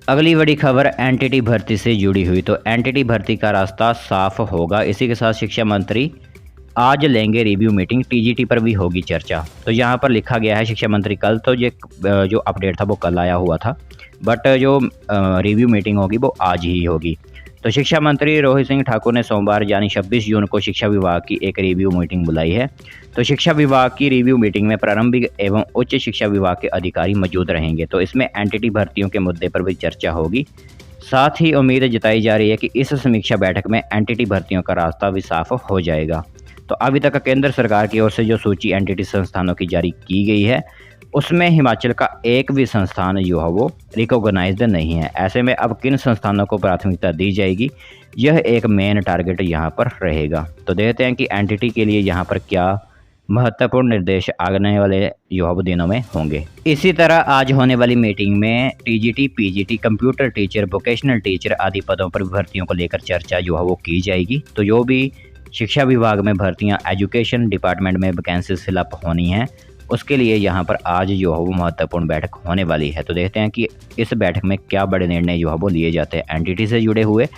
अगली बड़ी खबर एनटीटी भर्ती से जुड़ी हुई। तो एनटीटी भर्ती का रास्ता साफ होगा। इसी के साथ शिक्षा मंत्री आज लेंगे रिव्यू मीटिंग, टीजीटी पर भी होगी चर्चा। तो यहाँ पर लिखा गया है शिक्षा मंत्री कल, तो ये जो अपडेट था वो कल आया हुआ था, बट जो रिव्यू मीटिंग होगी वो आज ही होगी। तो शिक्षा मंत्री रोहित सिंह ठाकुर ने सोमवार यानी 26 जून को शिक्षा विभाग की एक रिव्यू मीटिंग बुलाई है। तो शिक्षा विभाग की रिव्यू मीटिंग में प्रारंभिक एवं उच्च शिक्षा विभाग के अधिकारी मौजूद रहेंगे। तो इसमें एनटीटी भर्तियों के मुद्दे पर भी चर्चा होगी। साथ ही उम्मीद जताई जा रही है कि इस समीक्षा बैठक में एनटीटी भर्तियों का रास्ता भी साफ हो जाएगा। तो अभी तक केंद्र सरकार की ओर से जो सूची एनटीटी संस्थानों की जारी की गई है, उसमें हिमाचल का एक भी संस्थान जो है वो रिकॉग्नाइज्ड नहीं है। ऐसे में अब किन संस्थानों को प्राथमिकता दी जाएगी, यह एक मेन टारगेट यहाँ पर रहेगा। तो देखते हैं कि एनटीटी के लिए यहाँ पर क्या महत्वपूर्ण निर्देश आने वाले युवा दिनों में होंगे। इसी तरह आज होने वाली मीटिंग में TGT, PGT, computer teacher, vocational teacher आदि पदों पर भर्तियों को लेकर चर्चा जो है वो की जाएगी। तो जो भी शिक्षा विभाग में भर्तियां एजुकेशन डिपार्टमेंट में वैकेंसीज फिलअप होनी है, उसके लिए यहाँ पर आज जो है वो महत्वपूर्ण बैठक होने वाली है। तो देखते हैं कि इस बैठक में क्या बड़े निर्णय जो है वो लिए जाते हैं एनटीटी से जुड़े हुए,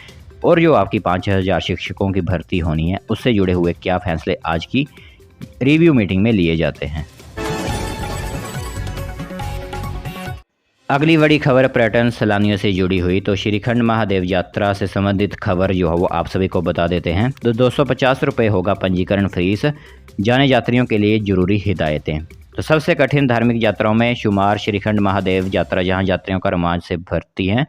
और जो आपकी 5000 शिक्षकों की भर्ती होनी है उससे जुड़े हुए क्या फैसले आज की रिव्यू मीटिंग में लिए जाते हैं। अगली बड़ी खबर पर्यटन सैलानियों से जुड़ी हुई। तो श्रीखंड महादेव यात्रा से संबंधित खबर जो है वो आप सभी को बता देते हैं। तो 250 रुपये होगा पंजीकरण फीस, जाने यात्रियों के लिए जरूरी हिदायतें। तो सबसे कठिन धार्मिक यात्राओं में शुमार श्रीखंड महादेव यात्रा, जहां यात्रियों का रोमांच से भरती हैं,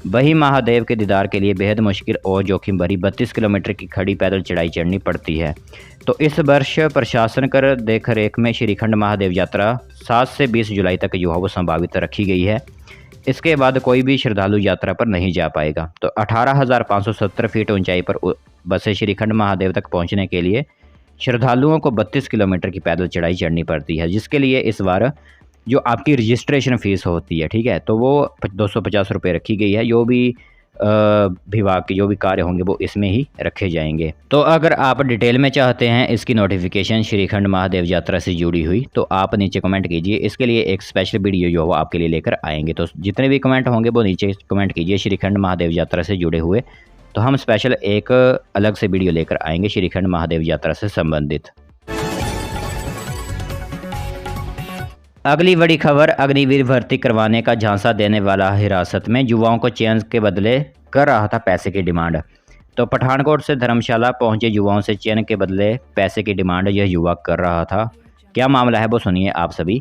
वही महादेव के दीदार के लिए बेहद मुश्किल और जोखिम भरी 32 किलोमीटर की खड़ी पैदल चढ़ाई चढ़नी पड़ती है। तो इस वर्ष प्रशासन कर देख रेख में श्रीखंड महादेव यात्रा 7 से 20 जुलाई तक जो है वो संभावित रखी गई है। इसके बाद कोई भी श्रद्धालु यात्रा पर नहीं जा पाएगा। तो 18,570 फीट ऊंचाई पर बसे श्रीखंड महादेव तक पहुंचने के लिए श्रद्धालुओं को 32 किलोमीटर की पैदल चढ़ाई चढ़नी पड़ती है, जिसके लिए इस बार जो आपकी रजिस्ट्रेशन फ़ीस होती है, ठीक है, तो वो 250 रुपये रखी गई है। जो भी विभाग के जो भी कार्य होंगे वो इसमें ही रखे जाएंगे। तो अगर आप डिटेल में चाहते हैं इसकी नोटिफिकेशन श्रीखंड महादेव यात्रा से जुड़ी हुई, तो आप नीचे कमेंट कीजिए। इसके लिए एक स्पेशल वीडियो जो है वो आपके लिए लेकर आएंगे। तो जितने भी कमेंट होंगे वो नीचे कमेंट कीजिए श्रीखंड महादेव यात्रा से जुड़े हुए, तो हम स्पेशल एक अलग से वीडियो लेकर आएंगे श्रीखंड महादेव यात्रा से संबंधित। अगली बड़ी खबर, अग्निवीर भर्ती करवाने का झांसा देने वाला हिरासत में, युवाओं को चैन के बदले कर रहा था पैसे की डिमांड। तो पठानकोट से धर्मशाला पहुंचे युवाओं से चैन के बदले पैसे की डिमांड यह युवा कर रहा था। क्या मामला है वो सुनिए आप सभी।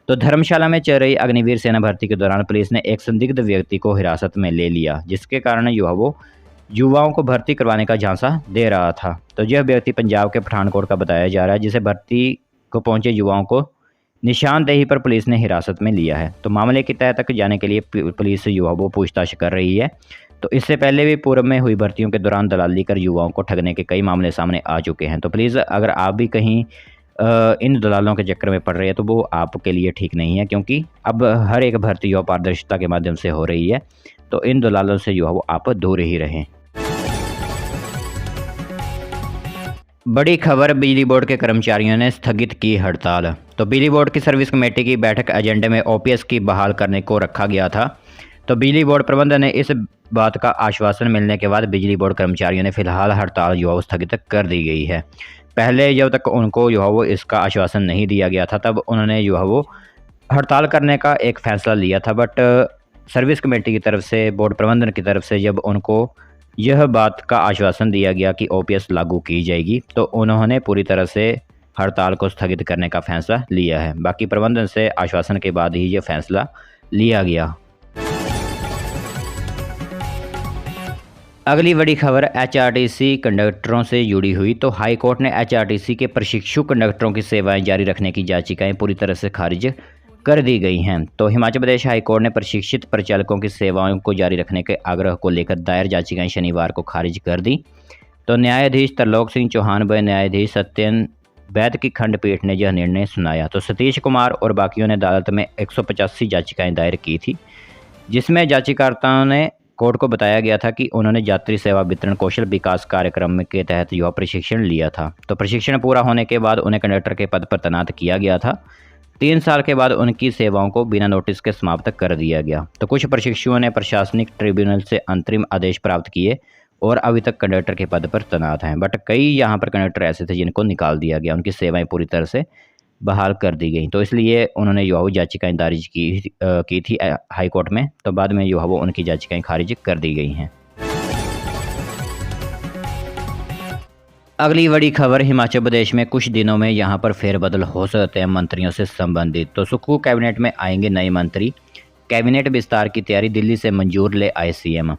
तो धर्मशाला में चल रही अग्निवीर सेना भर्ती के दौरान पुलिस ने एक संदिग्ध व्यक्ति को हिरासत में ले लिया, जिसके कारण युवाओं को भर्ती करवाने का झांसा दे रहा था। तो यह व्यक्ति पंजाब के पठानकोट का बताया जा रहा है, जिसे भर्ती को पहुंचे युवाओं को निशानदेही पर पुलिस ने हिरासत में लिया है। तो मामले की तह तक जाने के लिए पुलिस युवाओं को पूछताछ कर रही है। तो इससे पहले भी पूर्व में हुई भर्तियों के दौरान दलाली कर युवाओं को ठगने के कई मामले सामने आ चुके हैं। तो प्लीज़ अगर आप भी कहीं इन दलालों के चक्कर में पड़ रहे हैं तो वो आपके लिए ठीक नहीं है, क्योंकि अब हर एक भर्ती जो पारदर्शिता के माध्यम से हो रही है। तो इन दलालों से जो है वो आप दूर ही रहें। बड़ी खबर, बिजली बोर्ड के कर्मचारियों ने स्थगित की हड़ताल। तो बिजली बोर्ड की सर्विस कमेटी की बैठक एजेंडे में ओपीएस की बहाल करने को रखा गया था। तो बिजली बोर्ड प्रबंधन ने इस बात का आश्वासन मिलने के बाद बिजली बोर्ड कर्मचारियों ने फिलहाल हड़ताल जो है स्थगित कर दी गई है। पहले जब तक उनको जो है वो इसका आश्वासन नहीं दिया गया था, तब उन्होंने जो है वो हड़ताल करने का एक फ़ैसला लिया था। बट सर्विस कमेटी की तरफ से, बोर्ड प्रबंधन की तरफ से जब उनको यह बात का आश्वासन दिया गया कि ओपीएस लागू की जाएगी, तो उन्होंने पूरी तरह से हड़ताल को स्थगित करने का फैसला लिया है। बाकी प्रबंधन से आश्वासन के बाद ही यह फैसला लिया गया। अगली बड़ी खबर एचआरटीसी कंडक्टरों से जुड़ी हुई। तो हाई कोर्ट ने एचआरटीसी के प्रशिक्षु कंडक्टरों की सेवाएं जारी रखने की याचिकाएं पूरी तरह से खारिज कर दी गई हैं। तो हिमाचल प्रदेश हाई कोर्ट ने प्रशिक्षित परिचालकों की सेवाओं को जारी रखने के आग्रह को लेकर दायर याचिकाएं शनिवार को खारिज कर दी। तो न्यायाधीश तरलोक सिंह चौहान व न्यायाधीश सत्यन वैद की खंडपीठ ने यह निर्णय सुनाया। तो सतीश कुमार और बाकियों ने अदालत में 185 याचिकाएं दायर की थी, जिसमें याचिकाकर्ताओं ने कोर्ट को बताया गया था कि उन्होंने यात्री सेवा वितरण कौशल विकास कार्यक्रम के तहत यह प्रशिक्षण लिया था। तो प्रशिक्षण पूरा होने के बाद उन्हें कंडक्टर के पद पर तैनात किया गया था। 3 साल के बाद उनकी सेवाओं को बिना नोटिस के समाप्त कर दिया गया। तो कुछ प्रशिक्षुओं ने प्रशासनिक ट्रिब्यूनल से अंतरिम आदेश प्राप्त किए और अभी तक कंडक्टर के पद पर तैनात हैं। बट कई यहाँ पर कंडक्टर ऐसे थे जिनको निकाल दिया गया, उनकी सेवाएं पूरी तरह से बहाल कर दी गई। तो इसलिए उन्होंने जो है वो याचिकाएं दर्ज की थी हाई कोर्ट में। तो बाद में जो है वो उनकी याचिकाएं खारिज कर दी गई हैं। अगली बड़ी खबर, हिमाचल प्रदेश में कुछ दिनों में यहाँ पर फेरबदल हो सकते हैं मंत्रियों से संबंधित। तो सुक्खू कैबिनेट में आएंगे नए मंत्री, कैबिनेट विस्तार की तैयारी, दिल्ली से मंजूर ले आए सीएम।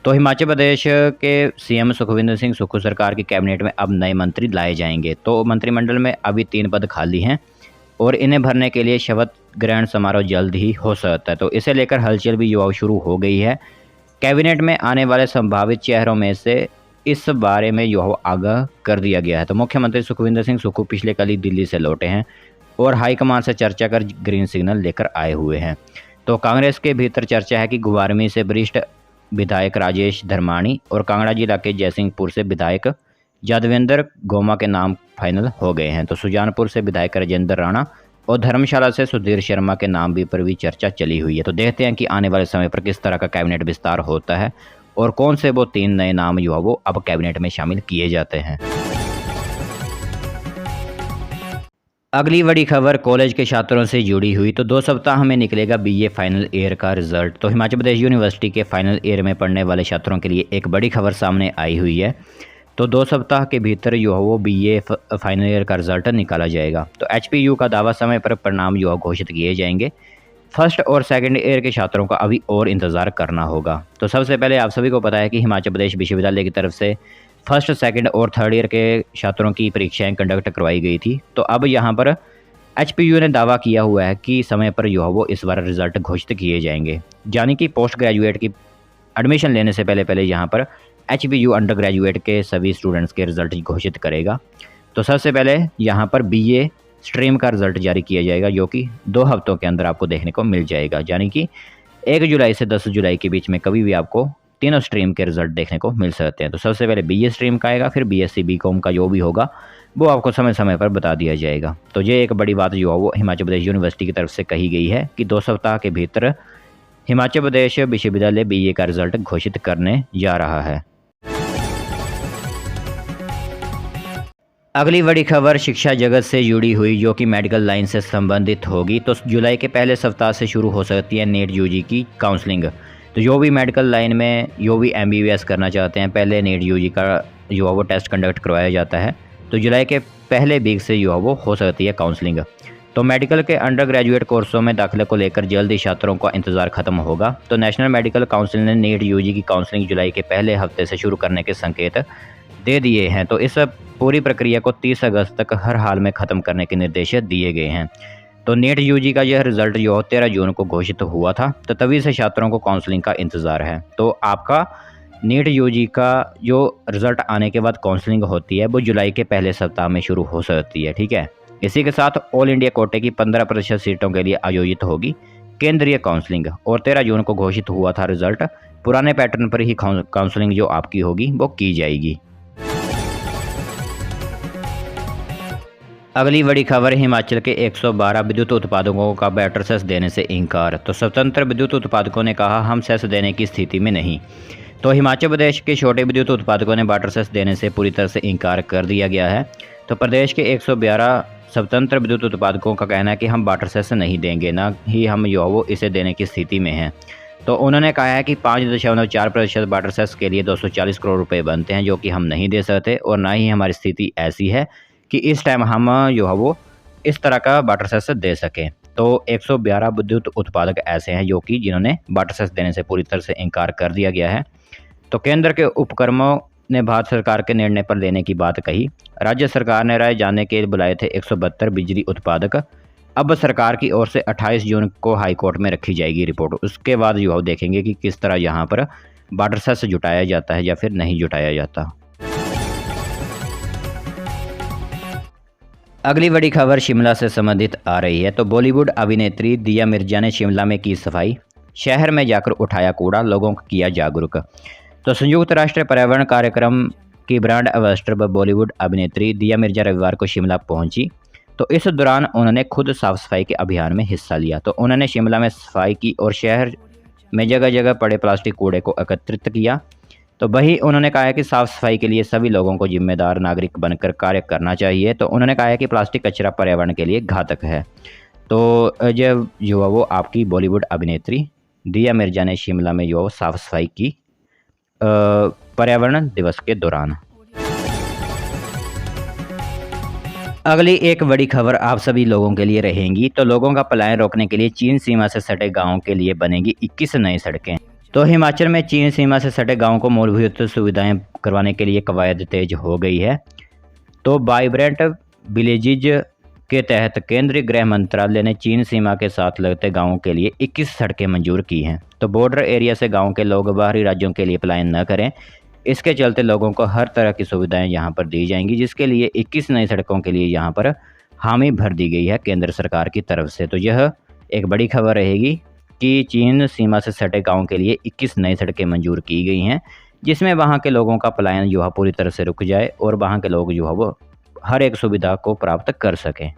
तो हिमाचल प्रदेश के सीएम सुखविंदर सिंह सुक्खू सरकार की कैबिनेट में अब नए मंत्री लाए जाएंगे। तो मंत्रिमंडल में अभी 3 पद खाली हैं और इन्हें भरने के लिए शपथ ग्रहण समारोह जल्द ही हो सकता है। तो इसे लेकर हलचल भी युवाओं शुरू हो गई है। कैबिनेट में आने वाले संभावित चेहरों में से इस बारे में युवाओं आगाह कर दिया गया है। तो मुख्यमंत्री सुखविंदर सिंह सुक्खू पिछले कल ही दिल्ली से लौटे हैं और हाईकमान से चर्चा कर ग्रीन सिग्नल लेकर आए हुए हैं। तो कांग्रेस के भीतर चर्चा है कि गुवारमी से वरिष्ठ विधायक राजेश धर्माणी और कांगड़ा जिला के जयसिंहपुर से विधायक यादवेंद्र गोमा के नाम फाइनल हो गए हैं। तो सुजानपुर से विधायक राजेंद्र राणा और धर्मशाला से सुधीर शर्मा के नाम भी पर भी चर्चा चली हुई है। तो देखते हैं कि आने वाले समय पर किस तरह का कैबिनेट विस्तार होता है और कौन से वो 3 नए नाम जो है वो अब कैबिनेट में शामिल किए जाते हैं। अगली बड़ी खबर कॉलेज के छात्रों से जुड़ी हुई। तो 2 सप्ताह में निकलेगा बीए फाइनल ईयर का रिजल्ट। तो हिमाचल प्रदेश यूनिवर्सिटी के फाइनल ईयर में पढ़ने वाले छात्रों के लिए एक बड़ी खबर सामने आई हुई है। तो 2 सप्ताह के भीतर जो है वो बीए फाइनल ईयर का रिजल्ट निकाला जाएगा। तो एचपीयू का दावा समय पर परिणाम जो है घोषित किए जाएंगे। फर्स्ट और सेकंड ईयर के छात्रों का अभी और इंतज़ार करना होगा। तो सबसे पहले आप सभी को पता है कि हिमाचल प्रदेश विश्वविद्यालय की तरफ से फर्स्ट, सेकंड और थर्ड ईयर के छात्रों की परीक्षाएं कंडक्ट करवाई गई थी। तो अब यहाँ पर एचपीयू ने दावा किया हुआ है कि समय पर जो है वो इस बार रिजल्ट घोषित किए जाएंगे, यानी कि पोस्ट ग्रेजुएट की एडमिशन लेने से पहले यहाँ पर एचपीयू अंडर ग्रेजुएट के सभी स्टूडेंट्स के रिजल्ट घोषित करेगा। तो सबसे पहले यहाँ पर बीए स्ट्रीम का रिजल्ट जारी किया जाएगा, जो कि 2 हफ्तों के अंदर आपको देखने को मिल जाएगा, यानी कि 1 जुलाई से 10 जुलाई के बीच में कभी भी आपको तीनों स्ट्रीम के रिजल्ट देखने को मिल सकते हैं। तो सबसे पहले बीए स्ट्रीम का आएगा, फिर बीएससी बीकॉम का जो भी होगा वो आपको समय समय पर बता दिया जाएगा। तो ये एक बड़ी बात जो है वो हिमाचल प्रदेश यूनिवर्सिटी की तरफ से कही गई है कि 2 सप्ताह के भीतर हिमाचल प्रदेश विश्वविद्यालय बीए का रिजल्ट घोषित करने जा रहा है। अगली बड़ी खबर शिक्षा जगत से जुड़ी हुई, जो कि मेडिकल लाइन से संबंधित होगी। तो जुलाई के पहले सप्ताह से शुरू हो सकती है नीट यूजी की काउंसलिंग। तो जो भी मेडिकल लाइन में जो भी एमबीबीएस करना चाहते हैं, पहले नीट यूजी का जो है वो टेस्ट कंडक्ट करवाया जाता है। तो जुलाई के पहले वीक से जो है वो हो सकती है काउंसलिंग। तो मेडिकल के अंडर ग्रेजुएट कोर्सों में दाखिले को लेकर जल्द ही छात्रों का इंतजार खत्म होगा। तो नेशनल मेडिकल काउंसिल ने नीट यूजी की काउंसलिंग जुलाई के पहले हफ्ते से शुरू करने के संकेत दे दिए हैं। तो इस पूरी प्रक्रिया को 30 अगस्त तक हर हाल में ख़त्म करने के निर्देश दिए गए हैं। तो नीट यूजी का यह रिज़ल्ट जो 13 जून को घोषित हुआ था। तो तभी से छात्रों को काउंसलिंग का इंतज़ार है। तो आपका नीट यूजी का जो रिज़ल्ट आने के बाद काउंसलिंग होती है वो जुलाई के पहले सप्ताह में शुरू हो सकती है, ठीक है। इसी के साथ ऑल इंडिया कोटे की 15% सीटों के लिए आयोजित होगी केंद्रीय काउंसलिंग। और 13 जून को घोषित हुआ था रिज़ल्ट। पुराने पैटर्न पर ही काउंसलिंग जो आपकी होगी वो की जाएगी। अगली बड़ी खबर, हिमाचल के 112 विद्युत उत्पादकों का वाटर सेस देने से इनकार। तो स्वतंत्र विद्युत उत्पादकों ने कहा हम सेस देने की स्थिति में नहीं। तो हिमाचल प्रदेश के छोटे विद्युत उत्पादकों ने वाटर सेस देने से पूरी तरह से इनकार कर दिया गया है। तो प्रदेश के 112 स्वतंत्र विद्युत उत्पादकों का कहना है कि हम वाटर सेस नहीं देंगे, ना ही हम जो वो इसे देने की स्थिति में हैं। तो उन्होंने कहा है कि 5.4% वाटर सेस के लिए 240 करोड़ रुपए बनते हैं, जो कि हम नहीं दे सकते और ना ही हमारी स्थिति ऐसी है कि इस टाइम हम जो है वो इस तरह का वाटर सेस दे सकें। तो 112 विद्युत उत्पादक ऐसे हैं जो कि जिन्होंने वाटर सेस देने से पूरी तरह से इनकार कर दिया गया है। तो केंद्र के उपक्रमों ने भारत सरकार के निर्णय पर लेने की बात कही। राज्य सरकार ने राय जानने के लिए बुलाए थे 172 बिजली उत्पादक। अब सरकार की ओर से 28 जून को हाईकोर्ट में रखी जाएगी रिपोर्ट। उसके बाद जो देखेंगे कि किस तरह यहाँ पर वाटर सेस जुटाया जाता है या फिर नहीं जुटाया जाता। अगली बड़ी खबर शिमला से संबंधित आ रही है। तो बॉलीवुड अभिनेत्री दिया मिर्जा ने शिमला में की सफाई, शहर में जाकर उठाया कूड़ा, लोगों को किया जागरूक। तो संयुक्त राष्ट्र पर्यावरण कार्यक्रम की ब्रांड एम्बेसडर व बॉलीवुड अभिनेत्री दिया मिर्जा रविवार को शिमला पहुंची तो इस दौरान उन्होंने खुद साफ़ सफाई के अभियान में हिस्सा लिया। तो उन्होंने शिमला में सफाई की और शहर में जगह जगह पड़े प्लास्टिक कूड़े को एकत्रित किया। तो वही उन्होंने कहा है कि साफ़ सफाई के लिए सभी लोगों को जिम्मेदार नागरिक बनकर कार्य करना चाहिए। तो उन्होंने कहा है कि प्लास्टिक कचरा पर्यावरण के लिए घातक है। तो जब जो है वो आपकी बॉलीवुड अभिनेत्री दिया मिर्जा ने शिमला में जो साफ़ सफाई की पर्यावरण दिवस के दौरान। अगली एक बड़ी खबर आप सभी लोगों के लिए रहेंगी। तो लोगों का पलायन रोकने के लिए चीन सीमा से सटे गाँव के लिए बनेगी 21 नई सड़कें। तो हिमाचल में चीन सीमा से सटे गाँव को मूलभूत सुविधाएं करवाने के लिए कवायद तेज हो गई है। तो वाइब्रेंट विलेजेज के तहत केंद्रीय गृह मंत्रालय ने चीन सीमा के साथ लगते गाँवों के लिए 21 सड़कें मंजूर की हैं। तो बॉर्डर एरिया से गाँव के लोग बाहरी राज्यों के लिए पलायन न करें, इसके चलते लोगों को हर तरह की सुविधाएं यहां पर दी जाएंगी, जिसके लिए 21 नई सड़कों के लिए यहां पर हामी भर दी गई है केंद्र सरकार की तरफ से। तो यह एक बड़ी खबर रहेगी कि चीन सीमा से सटे गाँव के लिए 21 नई सड़कें मंजूर की गई हैं, जिसमें वहां के लोगों का पलायन जो है पूरी तरह से रुक जाए और वहां के लोग जो है वो हर एक सुविधा को प्राप्त कर सकें।